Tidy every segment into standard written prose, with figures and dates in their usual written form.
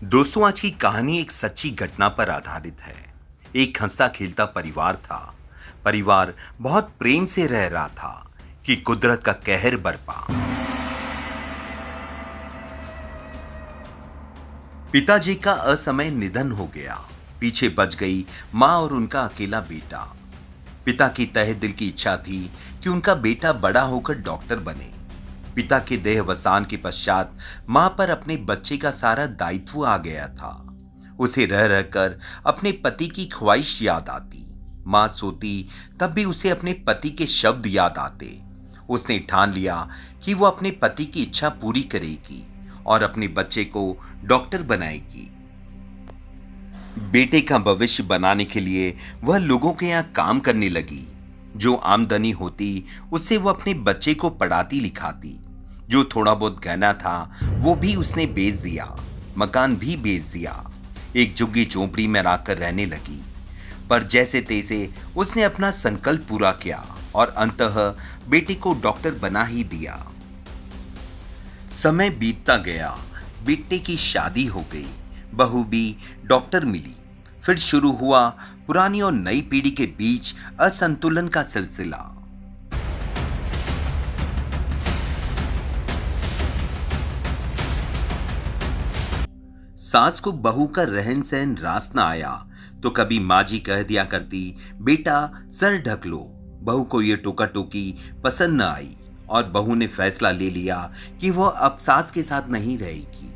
दोस्तों, आज की कहानी एक सच्ची घटना पर आधारित है। एक हंसता खेलता परिवार था। परिवार बहुत प्रेम से रह रहा था कि कुदरत का कहर बरपा। पिताजी का असमय निधन हो गया। पीछे बच गई माँ और उनका अकेला बेटा। पिता की तहे दिल की इच्छा थी कि उनका बेटा बड़ा होकर डॉक्टर बने। पिता के देहावसान के पश्चात मां पर अपने बच्चे का सारा दायित्व आ गया था। उसे रह रहकर अपने पति की ख्वाहिश याद आती। मां सोती तब भी उसे अपने पति के शब्द याद आते। उसने ठान लिया कि वो अपने पति की इच्छा पूरी करेगी और अपने बच्चे को डॉक्टर बनाएगी। बेटे का भविष्य बनाने के लिए वह लोगों के यहाँ काम करने लगी। जो आमदनी होती उससे वो अपने बच्चे को पढ़ाती लिखाती। जो थोड़ा बहुत गहना था वो भी उसने बेच दिया। मकान भी बेच दिया। एक झुग्गी झोंपड़ी में रहकर रहने लगी। पर जैसे तैसे उसने अपना संकल्प पूरा किया और अंततः बेटे को डॉक्टर बना ही दिया। समय बीतता गया। बेटे की शादी हो गई। बहू भी डॉक्टर मिली। फिर शुरू हुआ पुरानी और नई पीढ़ी के बीच असंतुलन का सिलसिला। सास को बहू का रहन सहन रास न आया तो कभी माँ जी कह दिया करती, बेटा सर ढक लो। बहू को ये टोका टोकी पसंद न आई और बहू ने फैसला ले लिया कि वह अब सास के साथ नहीं रहेगी।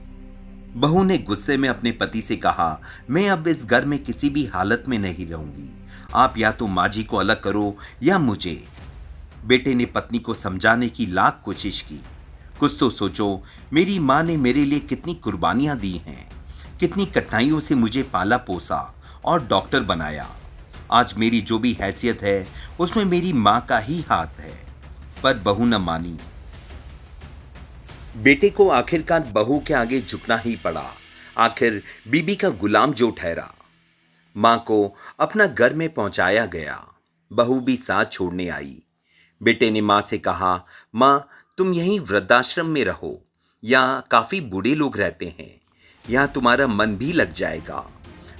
बहू ने गुस्से में अपने पति से कहा, मैं अब इस घर में किसी भी हालत में नहीं रहूंगी। आप या तो माँ जी को अलग करो या मुझे। बेटे ने पत्नी को समझाने की लाख कोशिश की। कुछ तो सोचो, मेरी माँ ने मेरे लिए कितनी कुर्बानियां दी हैं, कितनी कठिनाइयों से मुझे पाला पोसा और डॉक्टर बनाया। आज मेरी जो भी हैसियत है उसमें मेरी माँ का ही हाथ है। पर बहू न मानी। बेटे को आखिरकार बहू के आगे झुकना ही पड़ा। आखिर बीबी का गुलाम जो ठहरा। मां को अपना घर में पहुंचाया गया। बहू भी साथ छोड़ने आई। बेटे ने मां से कहा, मां तुम यहीं वृद्धाश्रम में रहो। यहाँ काफी बूढ़े लोग रहते हैं। यहाँ तुम्हारा मन भी लग जाएगा।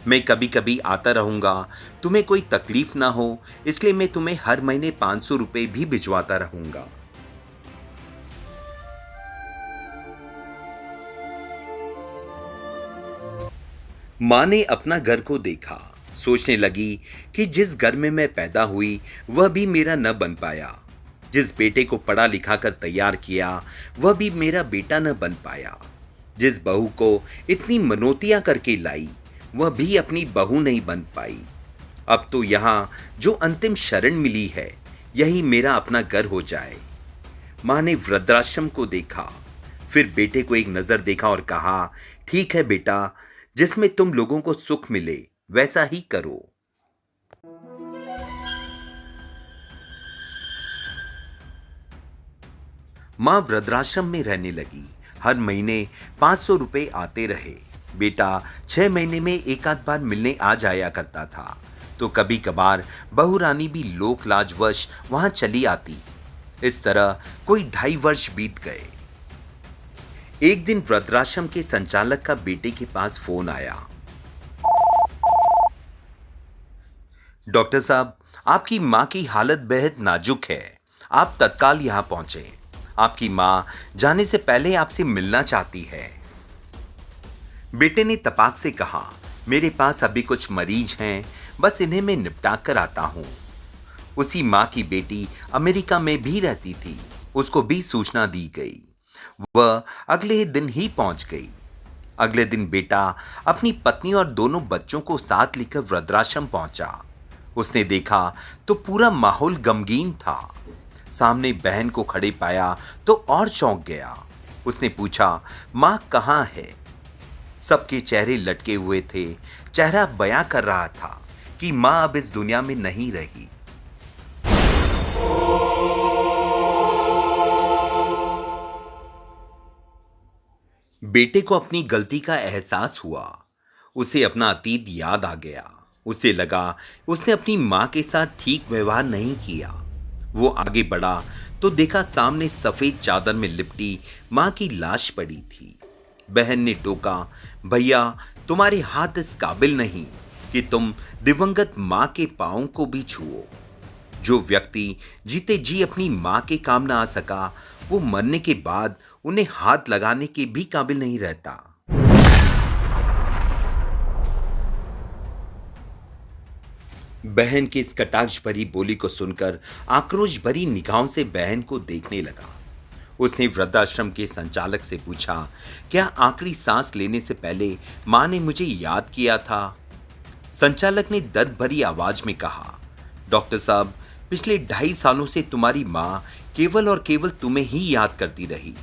मैं कभी कभी आता रहूंगा। तुम्हें कोई तकलीफ ना हो इसलिए मैं तुम्हें हर महीने 500 रुपए भी भिजवाता रहूंगा। माँ ने अपना घर को देखा। सोचने लगी कि जिस घर में मैं पैदा हुई वह भी मेरा न बन पाया। जिस बेटे को पढ़ा लिखा कर तैयार किया वह भी मेरा बेटा न बन पाया। जिस बहू को इतनी मनोतियां करके लाई वह भी अपनी बहू नहीं बन पाई। अब तो यहाँ जो अंतिम शरण मिली है यही मेरा अपना घर हो जाए। माँ ने वृद्धाश्रम को देखा, फिर बेटे को एक नजर देखा और कहा, ठीक है बेटा, जिसमें तुम लोगों को सुख मिले वैसा ही करो। मां वृद्धाश्रम में रहने लगी। हर महीने 500 रुपए आते रहे। बेटा 6 महीने में एक आध बार मिलने आ जाया करता था तो कभी कभार बहू रानी भी लोक लाजवश वहां चली आती। इस तरह कोई 2.5 वर्ष बीत गए। एक दिन वृद्धाश्रम के संचालक का बेटे के पास फोन आया। डॉक्टर साहब, आपकी मां की हालत बेहद नाजुक है। आप तत्काल यहां पहुंचे। आपकी मां जाने से पहले आपसे मिलना चाहती है। बेटे ने तपाक से कहा, मेरे पास अभी कुछ मरीज हैं, बस इन्हें मैं निपटा कर आता हूं। उसी मां की बेटी अमेरिका में भी रहती थी। उसको भी सूचना दी गई। वह अगले दिन ही पहुंच गई। अगले दिन बेटा अपनी पत्नी और दोनों बच्चों को साथ लेकर वृद्धाश्रम पहुंचा। उसने देखा तो पूरा माहौल गमगीन था। सामने बहन को खड़े पाया तो और चौंक गया। उसने पूछा, मां कहां है? सबके चेहरे लटके हुए थे। चेहरा बयां कर रहा था कि मां अब इस दुनिया में नहीं रही। बेटे को अपनी गलती का एहसास हुआ। उसे अपना अतीत याद आ गया। उसे लगा उसने अपनी मां के साथ ठीक व्यवहार नहीं किया। वो आगे बढ़ा तो देखा सामने सफेद चादर में लिपटी मां की लाश पड़ी थी। बहन ने टोका, भैया तुम्हारे हाथ इस काबिल नहीं कि तुम दिवंगत मां के पांव को भी छुओ। जो व्यक्ति जीते जी अपनी मां के काम ना आ सका, वो मरने के बाद उन्हें हाथ लगाने के भी काबिल नहीं रहता। बहन की इस कटाक्ष भरी बोली को सुनकर आक्रोश भरी निगाहों से बहन को देखने लगा। उसने वृद्धाश्रम के संचालक से पूछा, क्या आखिरी सांस लेने से पहले मां ने मुझे याद किया था? संचालक ने दर्द भरी आवाज में कहा, डॉक्टर साहब, पिछले 2.5 सालों से तुम्हारी मां केवल और केवल तुम्हें ही याद करती रही।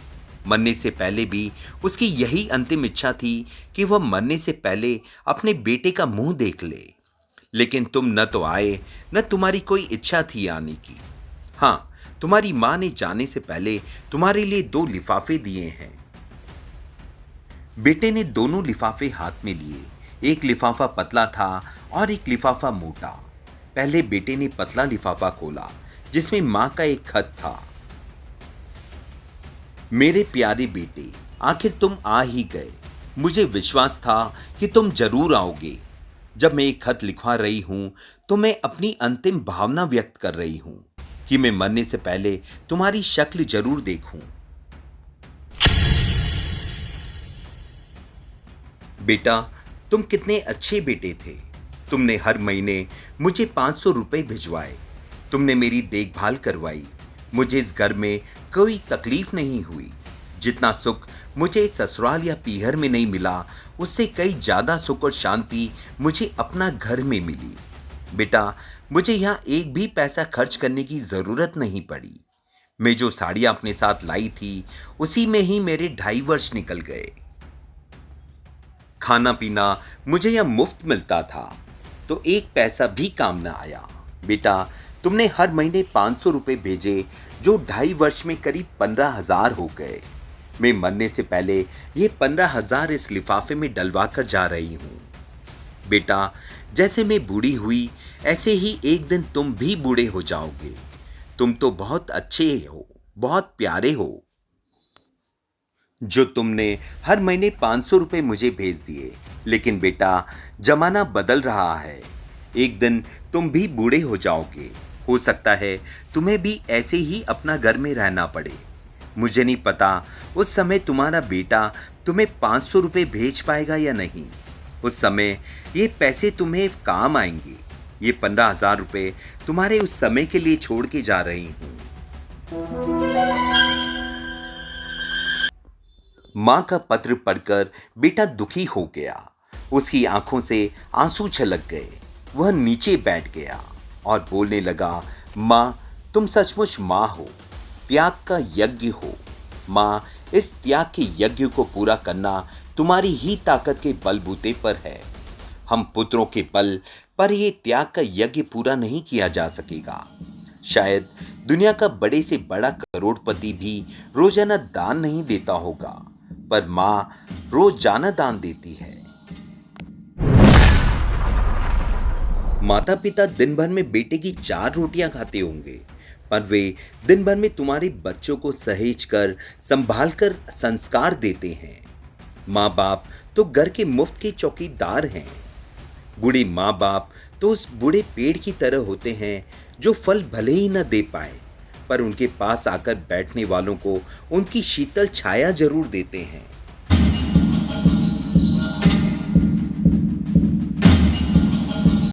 मरने से पहले भी उसकी यही अंतिम इच्छा थी कि वह मरने से पहले अपने बेटे का मुंह देख ले। लेकिन तुम न तो आए, न तुम्हारी कोई इच्छा थी आने की। हाँ, तुम्हारी मां ने जाने से पहले तुम्हारे लिए 2 लिफाफे दिए हैं। बेटे ने दोनों लिफाफे हाथ में लिए। एक लिफाफा पतला था और एक लिफाफा मोटा। पहले बेटे ने पतला लिफाफा खोला, जिसमें मां का एक खत था। मेरे प्यारे बेटे, आखिर तुम आ ही गए। मुझे विश्वास था कि तुम जरूर आओगे। जब मैं एक खत लिखवा रही हूं तो मैं अपनी अंतिम भावना व्यक्त कर रही हूं कि मैं मरने से पहले तुम्हारी शक्ल जरूर देखूं। बेटा, तुम कितने अच्छे बेटे थे। तुमने हर महीने मुझे 500 रुपए भिजवाए। तुमने मेरी देखभाल करवाई। मुझे इस घर में कोई तकलीफ नहीं हुई। जितना सुख मुझे ससुराल या पीहर में नहीं मिला, उससे कई ज्यादा सुख और शांति मुझे अपना घर में मिली। बेटा, मुझे यहाँ एक भी पैसा खर्च करने की जरूरत नहीं पड़ी। मैं जो साड़ियां अपने साथ लाई थी, उसी में ही मेरे 2.5 वर्ष निकल गए। खाना पीना मुझे यहाँ मुफ्त मिलता था, तो एक पैसा भी काम न आया। बेटा, तुमने हर महीने 500 रुपए भेजे, जो 2.5 वर्ष में करीब 15,000 हो गए। मैं मरने से पहले ये 15,000 इस लिफाफे में डलवा कर जा रही हूं। बेटा, जैसे मैं बूढ़ी हुई, ऐसे ही एक दिन तुम भी बूढ़े हो जाओगे। तुम तो बहुत अच्छे हो, बहुत प्यारे हो। जो तुमने हर महीने 500 रुपए मुझे भेज दिए। लेकिन बेटा, जमाना बदल रहा है। एक दिन तुम भी बूढ़े हो जाओगे। हो सकता है तुम्हें भी ऐसे ही अपना घर में रहना पड़े। मुझे नहीं पता उस समय तुम्हारा बेटा तुम्हें 500 रुपए भेज पाएगा या नहीं। उस समय ये पैसे तुम्हें काम आएंगे। ये 15,000 रुपए तुम्हारे उस समय के लिए छोड़ के जा रही हूं। मां का पत्र पढ़कर बेटा दुखी हो गया। उसकी आंखों से आंसू छलक गए। वह नीचे बैठ गया और बोलने लगा, मां, तुम सचमुच मां हो, त्याग का यज्ञ हो। मां, इस त्याग के यज्ञ को पूरा करना तुम्हारी ही ताकत के बलबूते पर है। हम पुत्रों के बल पर यह त्याग का यज्ञ पूरा नहीं किया जा सकेगा। शायद दुनिया का बड़े से बड़ा करोड़पति भी रोजाना दान नहीं देता होगा, पर मां रोजाना दान देती है। माता पिता दिन भर में बेटे की 4 रोटियां खाते होंगे, पर वे दिन भर में तुम्हारे बच्चों को सहेज कर, संभाल कर संस्कार देते हैं। माँ बाप तो घर के मुफ्त के चौकीदार हैं। बूढ़े माँ बाप तो उस बूढ़े पेड़ की तरह होते हैं जो फल भले ही न दे पाए, पर उनके पास आकर बैठने वालों को उनकी शीतल छाया जरूर देते हैं।